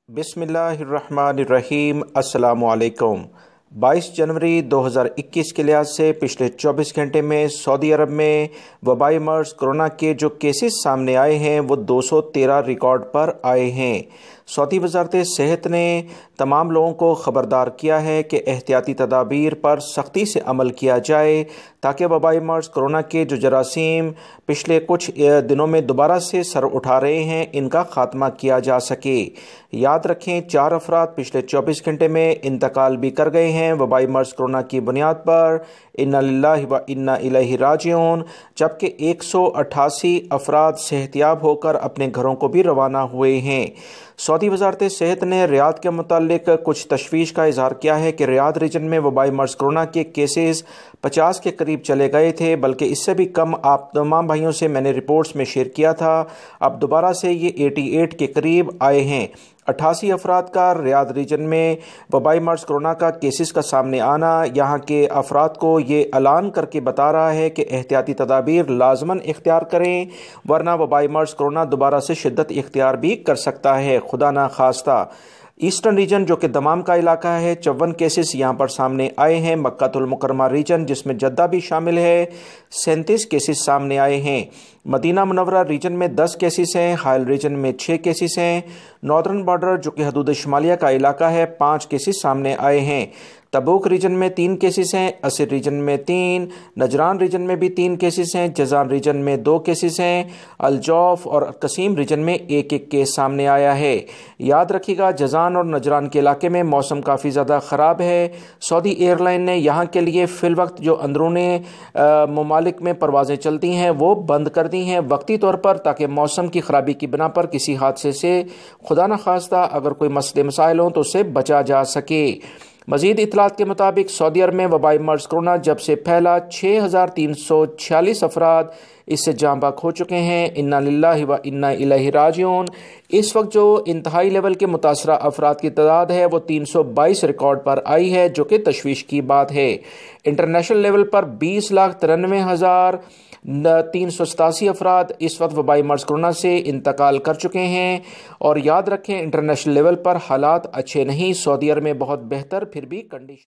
बिस्मिल्लाहिर्रहमानिर्रहीम। अस्सलामुअलैकुम। 22 जनवरी 2021 के लिहाज से पिछले 24 घंटे में सऊदी अरब में वबाई मर्ज कोरोना के जो केसेस सामने आए हैं वो 213 रिकॉर्ड पर आए हैं। सऊदी वजारत सेहत ने तमाम लोगों को ख़बरदार किया है कि एहतियाती तदाबीर पर सख्ती से अमल किया जाए ताकि वबाई मर्ज कोरोना के जो जरासीम पिछले कुछ दिनों में दोबारा से सर उठा रहे हैं इनका खात्मा किया जा सके। याद रखें, 4 अफराद पिछले 24 घंटे में इंतकाल भी कर गए हैं वबाई मर्ज कोरोना की बुनियाद पर। इन्ना लिल्लाहि व इन्ना इलैहि राजिऊन। जबकि 188 अफराद सेहतियाब होकर अपने घरों को भी रवाना हुए हैं। सऊदी वजारत सेहत ने रियाद के मुतालिक कुछ तशवीश का इजहार किया है कि रियाद रीजन में वबाई मर्ज कोरोना के केसेस 50 के करीब चले गए थे, बल्कि इससे भी कम आप तमाम भाइयों से मैंने रिपोर्ट्स में शेयर किया था। अब दोबारा से ये 88 के करीब आए हैं। 88 अफराद का रियाद रीजन में वबाई मर्ज कोरोना का केसेस का सामने आना यहाँ के अफराद को ये ऐलान करके बता रहा है कि एहतियाती तदाबीर लाजमन इख्तियार करें, वरना वबाई मर्ज कोरोना दोबारा से शिद्दत इख्तियार भी कर सकता है, खुदा ना खास्ता। ईस्टर्न रीजन जो कि दमाम का इलाका है, 54 केसेस यहाँ पर सामने आए हैं। मक्कातुल मुकरमा रीजन जिसमें जद्दा भी शामिल है, 37 केसेस सामने आए हैं। मदीना मुनव्वरा रीजन में 10 केसेस हैं। हायल रीजन में 6 केसेस हैं। नॉर्दर्न बॉर्डर जो कि हदूद शुमालिया का इलाका है, 5 केसेस सामने आए हैं। तबूक रीजन में 3 केसेस हैं। असिर रीजन में 3, नजरान रीजन में भी 3 केसेस हैं। जजान रीजन में 2 केसेस हैं। अलजौफ और कसीम रीजन में 1-1 केस सामने आया है। याद रखिएगा, जजान और नजरान के इलाके में मौसम काफ़ी ज़्यादा ख़राब है। सऊदी एयरलाइन ने यहाँ के लिए फ़िल वक्त जो अंदरूनी ममालिक में परवाज़ें चलती हैं वो बंद कर दी हैं वक्ती तौर पर, ताकि मौसम की ख़राबी की बिना पर किसी हादसे से खुदा न खास्ता अगर कोई मसले मसाइल हों तो उससे बचा जा सके। मज़ीद इतलात के मुताबिक सऊदी अरब में वबाई मर्ज कोरोना जब से फैला 6346 अफराद इससे जाँ बाक हो चुके हैं। इन्ना लिल्लाहि व इन्ना इलैहि राजिऊन। इस वक्त जो इंतहाई लेवल के मुतासरा अफराद की तादाद है वो 322 रिकॉर्ड पर आई है, जो कि तशवीश की बात है। इंटरनेशनल लेवल पर 20,93,387 अफराद इस वक्त वबाई मर्ज कोरोना से इंतकाल कर चुके हैं। और याद रखें, इंटरनेशनल लेवल पर हालात अच्छे नहीं, सऊदी अरब में बहुत बेहतर फिर भी कंडीशन